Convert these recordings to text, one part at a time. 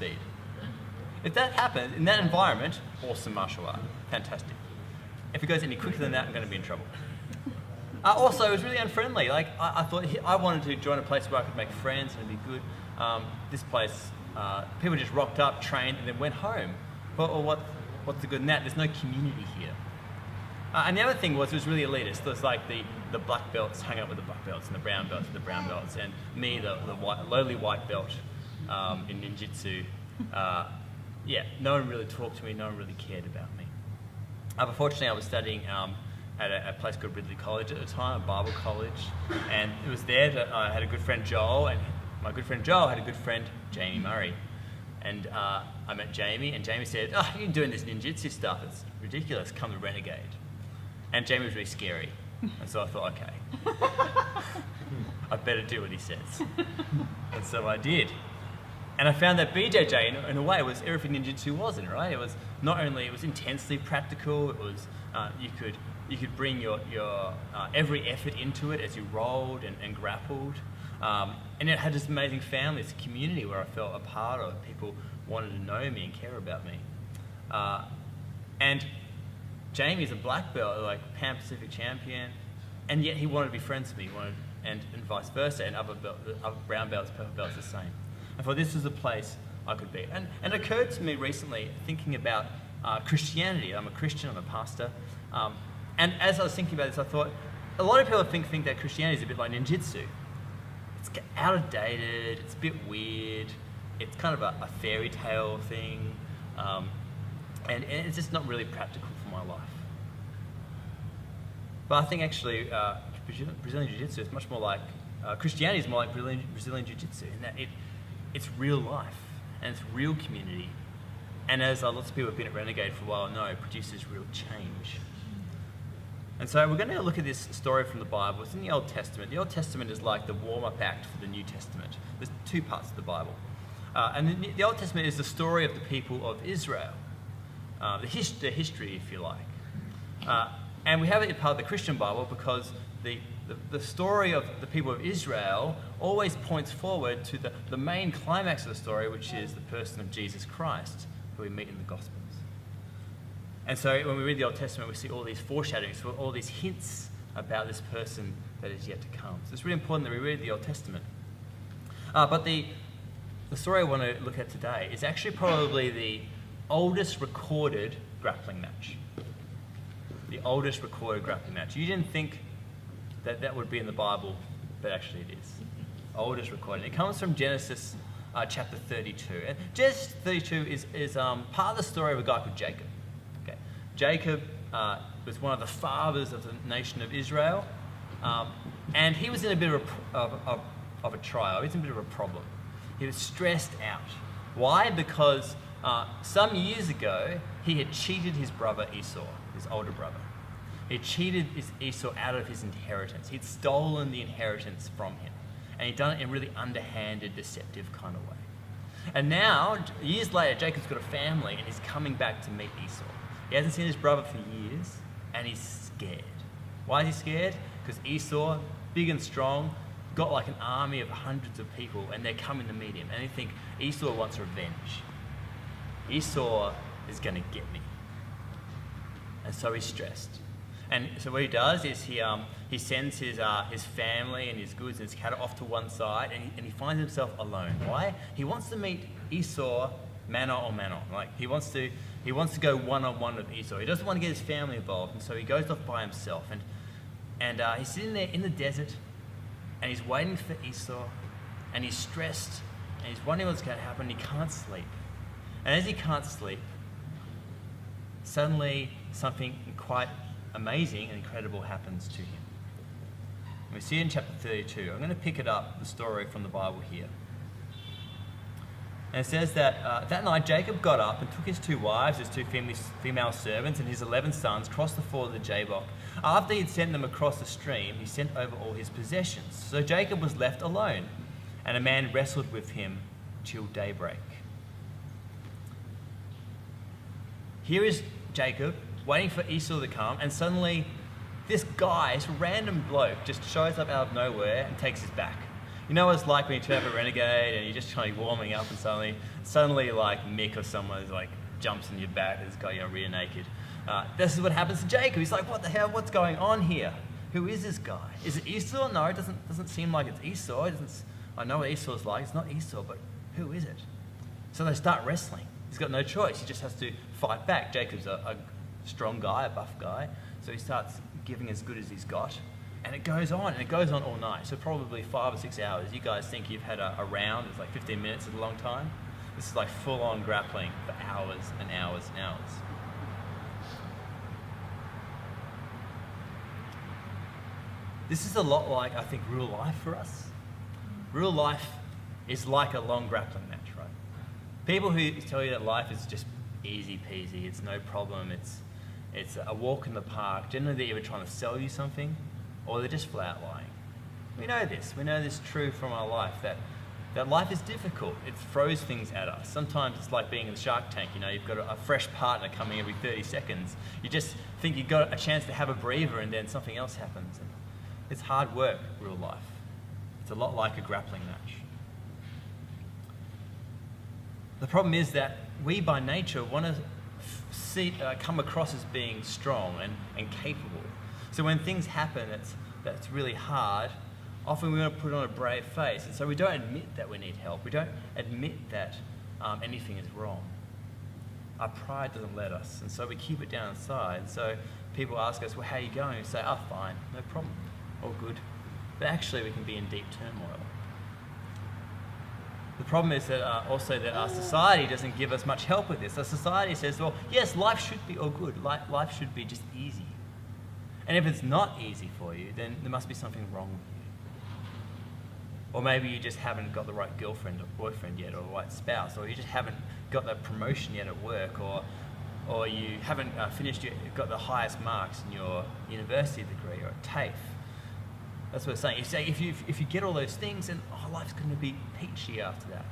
speed. If that happens in that environment, awesome martial art, fantastic. If it goes any quicker than that, I'm going to be in trouble. Also, it was really unfriendly. Like I thought, I wanted to join a place where I could make friends and it'd be good. This place, people just rocked up, trained, and then went home. What's the good in that? There's no community here. And the other thing was, it was really elitist. It was like the black belts hung out with the black belts, and the brown belts with the brown belts, and me, the lowly white belt in ninjutsu. No one really talked to me, no one really cared about me. But fortunately, I was studying at a place called Ridley College at the time, a Bible college, and it was there that I had a good friend Joel, and my good friend Joel had a good friend Jamie Murray. And I met Jamie, and Jamie said, "Oh, you're doing this ninjutsu stuff, it's ridiculous, come to Renegade." And Jamie was really scary, and so I thought, okay, I better do what he says. And so I did. And I found that BJJ, in a way, was everything ninjutsu wasn't, right? It was not only, it was intensely practical, it was, you could bring your every effort into it as you rolled and grappled. And it had this amazing family, this community where I felt a part of. People wanted to know me and care about me. And Jamie's a black belt, like Pan Pacific champion, and yet he wanted to be friends with me, and vice versa, and other brown belts, purple belts, the same. I thought this was a place I could be. And it occurred to me recently, thinking about Christianity. I'm a Christian, I'm a pastor. And as I was thinking about this, I thought, a lot of people think that Christianity is a bit like ninjutsu. It's outdated, it's a bit weird, it's kind of a fairy tale thing, and it's just not really practical for my life. But I think actually Brazilian Jiu-Jitsu is much more like, Christianity is more like Brazilian Jiu-Jitsu in that it's real life and it's real community. And as lots of people have been at Renegade for a while know, it produces real change. And so we're going to look at this story from the Bible. It's in the Old Testament. The Old Testament is like the warm-up act for the New Testament. There's two parts of the Bible. And the Old Testament is the story of the people of Israel, the history, if you like. And we have it in part of the Christian Bible because the story of the people of Israel always points forward to the main climax of the story, which is the person of Jesus Christ, who we meet in the Gospels. And so when we read the Old Testament, we see all these foreshadowings, all these hints about this person that is yet to come. So it's really important that we read the Old Testament. But the story I want to look at today is actually probably the oldest recorded grappling match. The oldest recorded grappling match. You didn't think that would be in the Bible, but actually it is. Oldest recorded. It comes from Genesis chapter 32. And Genesis 32 is part of the story of a guy called Jacob. Okay. Jacob was one of the fathers of the nation of Israel, and he was in a bit of a trial. He was in a bit of a problem. He was stressed out. Why? Because some years ago, he had cheated his brother Esau, his older brother. He cheated Esau out of his inheritance. He'd stolen the inheritance from him. And he'd done it in a really underhanded, deceptive kind of way. And now, years later, Jacob's got a family and he's coming back to meet Esau. He hasn't seen his brother for years and he's scared. Why is he scared? Because Esau, big and strong, got like an army of hundreds of people and they're coming to meet him. And they think Esau wants revenge. Esau is going to get me. And so he's stressed. And so what he does is he sends his family and his goods and his cattle off to one side, and he finds himself alone. Why? He wants to meet Esau mano a mano. Like he wants to go one-on-one with Esau. He doesn't want to get his family involved, and so he goes off by himself. And he's sitting there in the desert, and he's waiting for Esau, and he's stressed, and he's wondering what's going to happen. And he can't sleep. And as he can't sleep, suddenly something quite amazing and incredible happens to him. We see it in chapter 32. I'm going to pick it up, the story from the Bible here. And it says that that night Jacob got up and took his 2 wives, his 2 female servants, and his 11 sons, crossed the ford of the Jabbok. After he'd sent them across the stream, he sent over all his possessions. So Jacob was left alone, and a man wrestled with him till daybreak. Here is Jacob waiting for Esau to come, and suddenly this guy, this random bloke, just shows up out of nowhere and takes his back. You know what it's like when you turn up a renegade and you're just kind of warming up and suddenly like Mick or someone is like jumps on your back and has got you rear naked. This is what happens to Jacob. He's like, what the hell? What's going on here? Who is this guy? Is it Esau? No, it doesn't seem like it's Esau. I know what Esau's like. It's not Esau, but who is it? So they start wrestling. He's got no choice. He just has to fight back. Jacob's a strong guy, a buff guy. So he starts giving as good as he's got. And it goes on, and it goes on all night. So probably 5 or 6 hours. You guys think you've had a round. It's like 15 minutes is a long time. This is like full-on grappling for hours and hours and hours. This is a lot like, I think, real life for us. Real life is like a long grappling match, right? People who tell you that life is just easy peasy, it's no problem, it's a walk in the park, generally they're either trying to sell you something or they're just flat lying. We know this true from our life, that life is difficult. It throws things at us. Sometimes it's like being in the Shark Tank, you've got a fresh partner coming every 30 seconds. You just think you've got a chance to have a breather and then something else happens. And it's hard work, real life. It's a lot like a grappling match. The problem is that we by nature want to come across as being strong and capable. So when things happen that's really hard, often we want to put on a brave face. And so we don't admit that we need help. We don't admit that anything is wrong. Our pride doesn't let us. And so we keep it down inside. And so people ask us, well, how are you going? We say, oh, fine, no problem, all good. But actually we can be in deep turmoil. The problem is that also that our society doesn't give us much help with this. Our society says, well, yes, life should be all good. Life should be just easy. And if it's not easy for you, then there must be something wrong with you. Or maybe you just haven't got the right girlfriend or boyfriend yet, or the right spouse, or you just haven't got that promotion yet at work, or you haven't got the highest marks in your university degree or at TAFE. That's what it's saying. You say if you get all those things, then life's going to be peachy after that.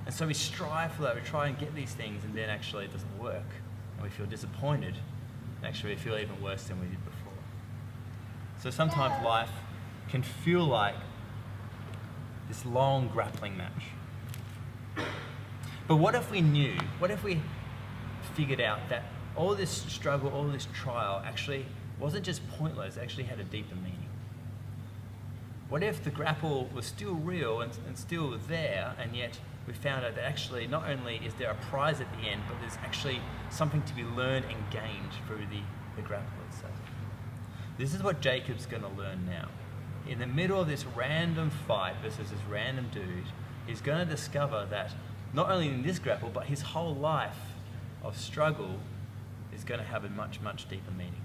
And so we strive for that. We try and get these things, and then actually it doesn't work, and we feel disappointed. And actually, we feel even worse than we did before. So sometimes life can feel like this long grappling match. But what if we knew? What if we figured out that all this struggle, all this trial, actually wasn't just pointless? It actually had a deeper meaning. What if the grapple was still real and still there, and yet we found out that actually not only is there a prize at the end, but there's actually something to be learned and gained through the grapple itself. This is what Jacob's going to learn now. In the middle of this random fight versus this random dude, he's going to discover that not only in this grapple, but his whole life of struggle is going to have a much, much deeper meaning.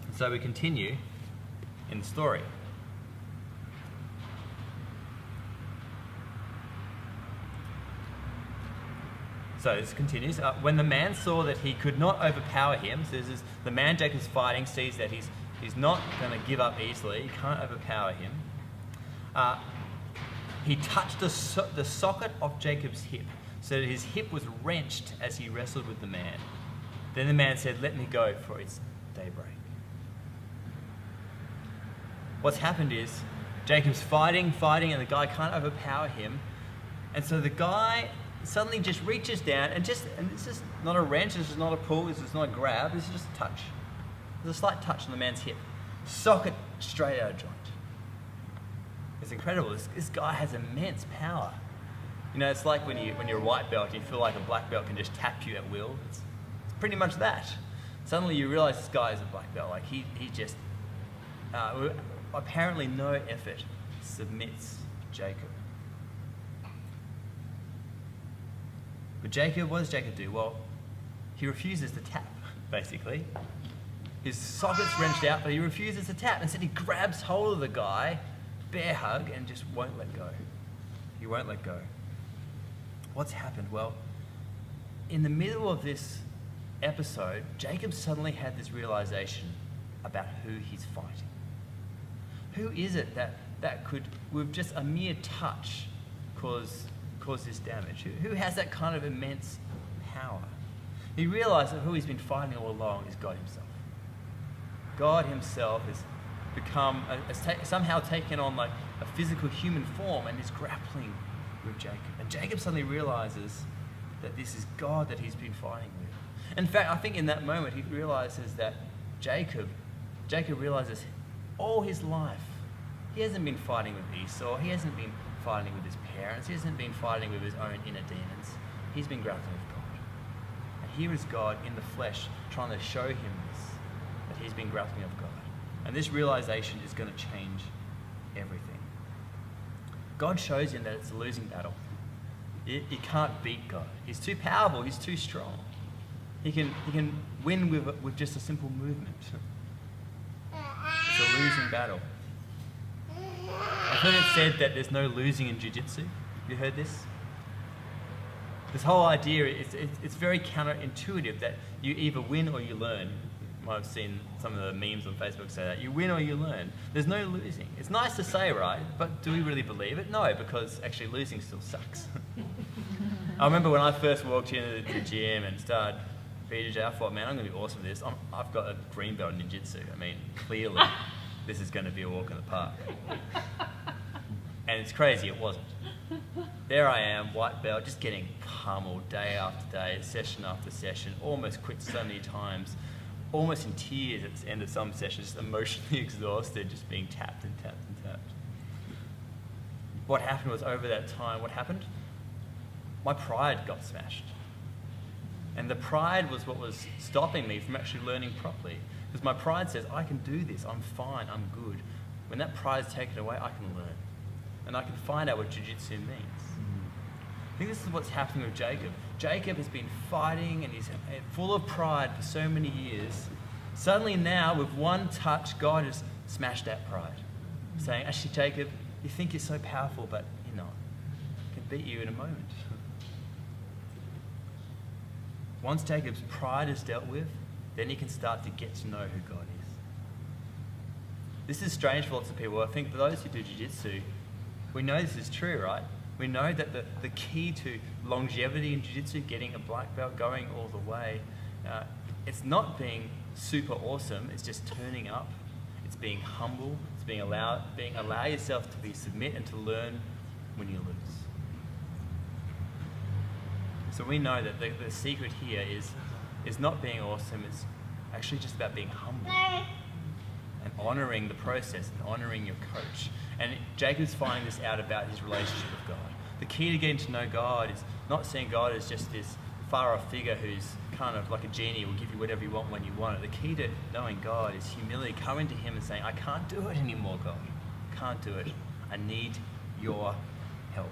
And so we continue in the story. So this continues. When the man saw that he could not overpower him, so this is the man Jacob's fighting sees that he's not going to give up easily. He can't overpower him. He touched the socket of Jacob's hip, so that his hip was wrenched as he wrestled with the man. Then the man said, "Let me go, for it's daybreak." What's happened is Jacob's fighting, and the guy can't overpower him, and so the guy suddenly just reaches down and this is not a wrench, this is not a pull, this is not a grab, this is just a touch. There's a slight touch on the man's hip. Socket straight out of joint. It's incredible. This guy has immense power. It's like when you're a white belt and you feel like a black belt can just tap you at will. It's pretty much that. Suddenly you realize this guy is a black belt. Like he just, apparently no effort, submits Jacob. But Jacob, what does Jacob do? Well, he refuses to tap, basically. His socket's wrenched out, but he refuses to tap. Instead, he grabs hold of the guy, bear hug, and just won't let go. He won't let go. What's happened? Well, in the middle of this episode, Jacob suddenly had this realization about who he's fighting. Who is it that could, with just a mere touch, cause this damage? Who has that kind of immense power? He realized that who he's been fighting all along is God himself. God himself has become, somehow taken on like a physical human form and is grappling with Jacob. And Jacob suddenly realizes that this is God that he's been fighting with. In fact, I think in that moment he realizes that Jacob realizes all his life, he hasn't been fighting with Esau, he hasn't been fighting with his parents, he hasn't been fighting with his own inner demons, he's been grappling with God. And here is God in the flesh trying to show him this, that he's been grappling with God. And this realization is going to change everything. God shows him that it's a losing battle. You can't beat God. He's too powerful, he's too strong. He can win with just a simple movement. It's a losing battle. I've heard it said that there's no losing in jiu-jitsu. You heard this? This whole idea, it's very counterintuitive that you either win or you learn. You might have seen some of the memes on Facebook say that. You win or you learn. There's no losing. It's nice to say, right? But do we really believe it? No, because actually losing still sucks. I remember when I first walked into the gym and started BJJ, I thought, man, I'm going to be awesome at this. I've got a green belt in jiu-jitsu. I mean, clearly, this is going to be a walk in the park. And it's crazy, it wasn't. There I am, white belt, just getting pummeled day after day, session after session, almost quit so many times, almost in tears at the end of some sessions, just emotionally exhausted, just being tapped and tapped and tapped. What happened was over that time, what happened? My pride got smashed. And the pride was what was stopping me from actually learning properly. Because my pride says, I can do this, I'm fine, I'm good. When that pride is taken away, I can learn. And I can find out what jiu-jitsu means. I think this is what's happening with Jacob. Jacob has been fighting and he's full of pride for so many years. Suddenly now, with one touch, God has smashed that pride. Saying, actually, Jacob, you think you're so powerful, but you're not. I can beat you in a moment. Once Jacob's pride is dealt with, then he can start to get to know who God is. This is strange for lots of people. I think for those who do jiu-jitsu, we know this is true, right? We know that the key to longevity in jiu-jitsu, getting a black belt, going all the way, it's not being super awesome, it's just turning up, it's being humble, it's allow yourself to be submit and to learn when you lose. So we know that the secret here is not being awesome, it's actually just about being humble and honouring the process and honouring your coach. And Jacob's finding this out about his relationship with God. The key to getting to know God is not seeing God as just this far-off figure who's kind of like a genie, will give you whatever you want when you want it. The key to knowing God is humility, coming to him and saying, I can't do it anymore, God. I can't do it. I need your help.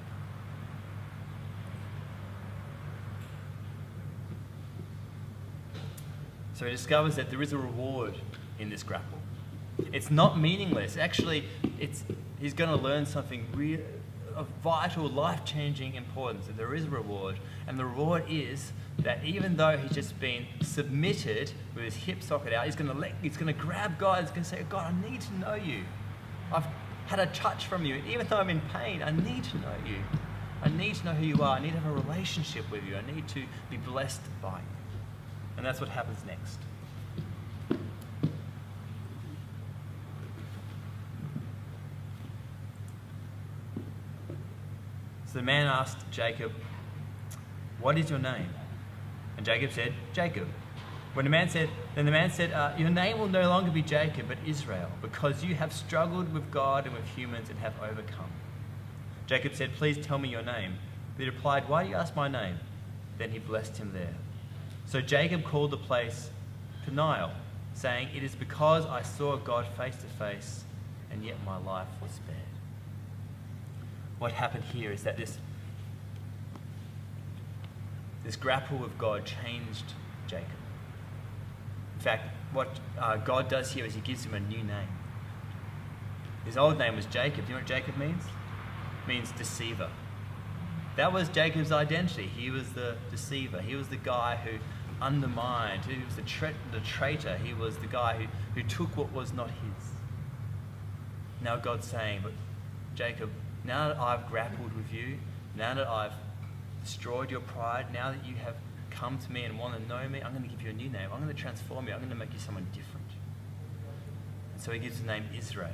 So he discovers that there is a reward in this grapple. It's not meaningless. Actually, he's going to learn something real, of vital, life-changing importance. That there is a reward, and the reward is that even though he's just been submitted with his hip socket out, he's going to grab God. He's going to say, God, I need to know you. I've had a touch from you. Even though I'm in pain, I need to know you. I need to know who you are. I need to have a relationship with you. I need to be blessed by you. And that's what happens next. So the man asked Jacob, what is your name? And Jacob said, Jacob. Then the man said, your name will no longer be Jacob, but Israel, because you have struggled with God and with humans and have overcome. Jacob said, please tell me your name. But he replied, why do you ask my name? Then he blessed him there. So Jacob called the place Peniel, saying, it is because I saw God face to face, and yet my life was spared. What happened here is that this grapple with God changed Jacob. In fact, what God does here is he gives him a new name. His old name was Jacob. Do you know what Jacob means? It means deceiver. That was Jacob's identity. He was the deceiver. He was the guy who undermined. He was the traitor. He was the guy who took what was not his. Now God's saying, but Jacob, now that I've grappled with you, now that I've destroyed your pride, now that you have come to me and want to know me, I'm going to give you a new name. I'm going to transform you. I'm going to make you someone different. And so he gives the name Israel.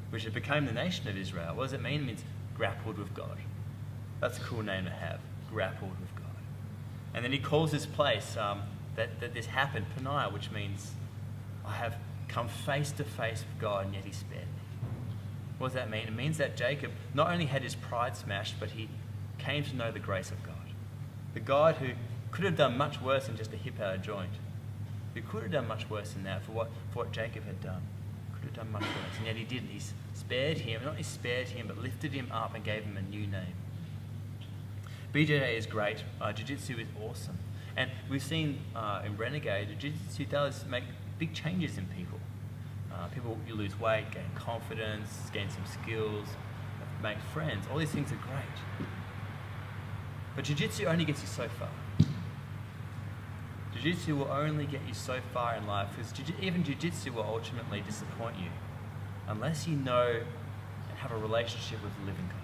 which it became the nation of Israel. What does it mean? It means grappled with God. That's a cool name to have, grappled with God. And then he calls this place that this happened, Peniel, which means I have come face to face with God, and yet he spared me. What does that mean? It means that Jacob not only had his pride smashed, but he came to know the grace of God. The God who could have done much worse than just a hip out of joint. Who could have done much worse than that for what Jacob had done. Could have done much worse, and yet he didn't. He spared him, not only spared him, but lifted him up and gave him a new name. BJJ is great. Jiu-Jitsu is awesome. And we've seen in Renegade, Jiu-Jitsu does make big changes in people. You lose weight, gain confidence, gain some skills, make friends. All these things are great. But Jiu-Jitsu only gets you so far. Jiu-Jitsu will only get you so far in life, because even Jiu-Jitsu will ultimately disappoint you unless you know and have a relationship with the living God.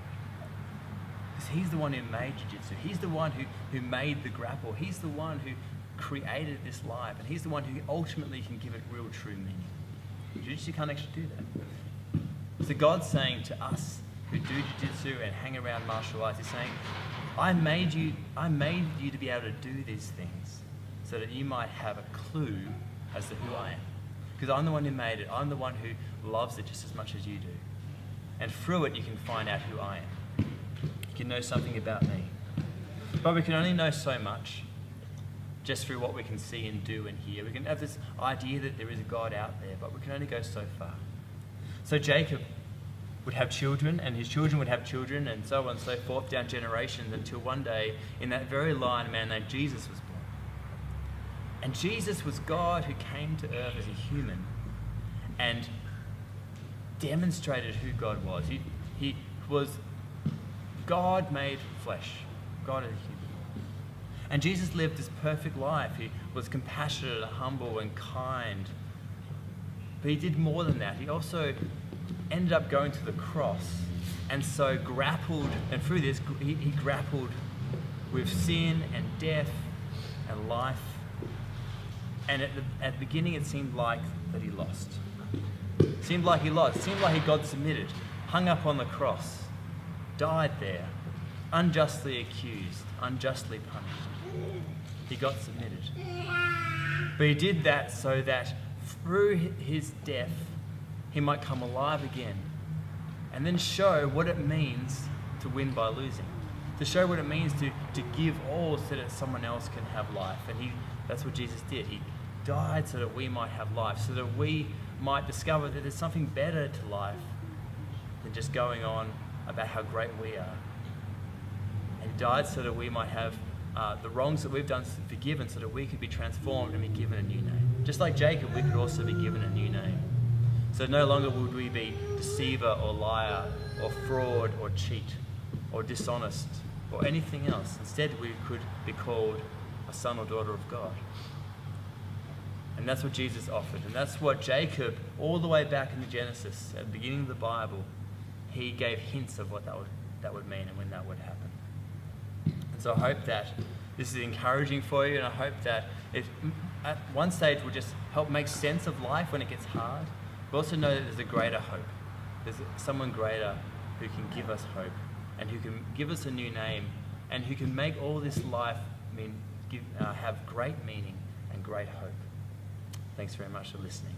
Because he's the one who made Jiu-Jitsu. He's the one who made the grapple. He's the one who created this life, and he's the one who ultimately can give it real, true meaning. Jiu-Jitsu can't actually do that. So God's saying to us who do Jiu-Jitsu and hang around martial arts, he's saying, I made you to be able to do these things so that you might have a clue as to who I am. Because I'm the one who made it. I'm the one who loves it just as much as you do. And through it, you can find out who I am. You can know something about me. But we can only know so much just through what we can see and do and hear. We can have this idea that there is a God out there, but we can only go so far. So Jacob would have children, and his children would have children, and so on and so forth, down generations, until one day, in that very line, a man named Jesus was born. And Jesus was God who came to earth as a human and demonstrated who God was. He was God made flesh, God as a human. And Jesus lived this perfect life. He was compassionate and humble and kind. But he did more than that. He also ended up going to the cross, and so grappled, and through this, he grappled with sin and death and life. And at the beginning, it seemed like that he lost. It seemed like he lost. It seemed like he got submitted, hung up on the cross, died there, unjustly accused, unjustly punished. He got submitted. But he did that so that through his death, he might come alive again and then show what it means to win by losing, to show what it means to give all so that someone else can have life. And that's what Jesus did. He died so that we might have life, so that we might discover that there's something better to life than just going on about how great we are. And he died so that we might have the wrongs that we've done forgiven, so that we could be transformed and be given a new name. Just like Jacob, we could also be given a new name. So no longer would we be deceiver or liar or fraud or cheat or dishonest or anything else. Instead, we could be called a son or daughter of God. And that's what Jesus offered. And that's what Jacob, all the way back in the Genesis, at the beginning of the Bible, he gave hints of what that would mean and when that would happen. And so I hope that this is encouraging for you, and I hope that it, at one stage, will just help make sense of life when it gets hard. But also know that there's a greater hope. There's someone greater who can give us hope and who can give us a new name and who can make all this life have great meaning and great hope. Thanks very much for listening.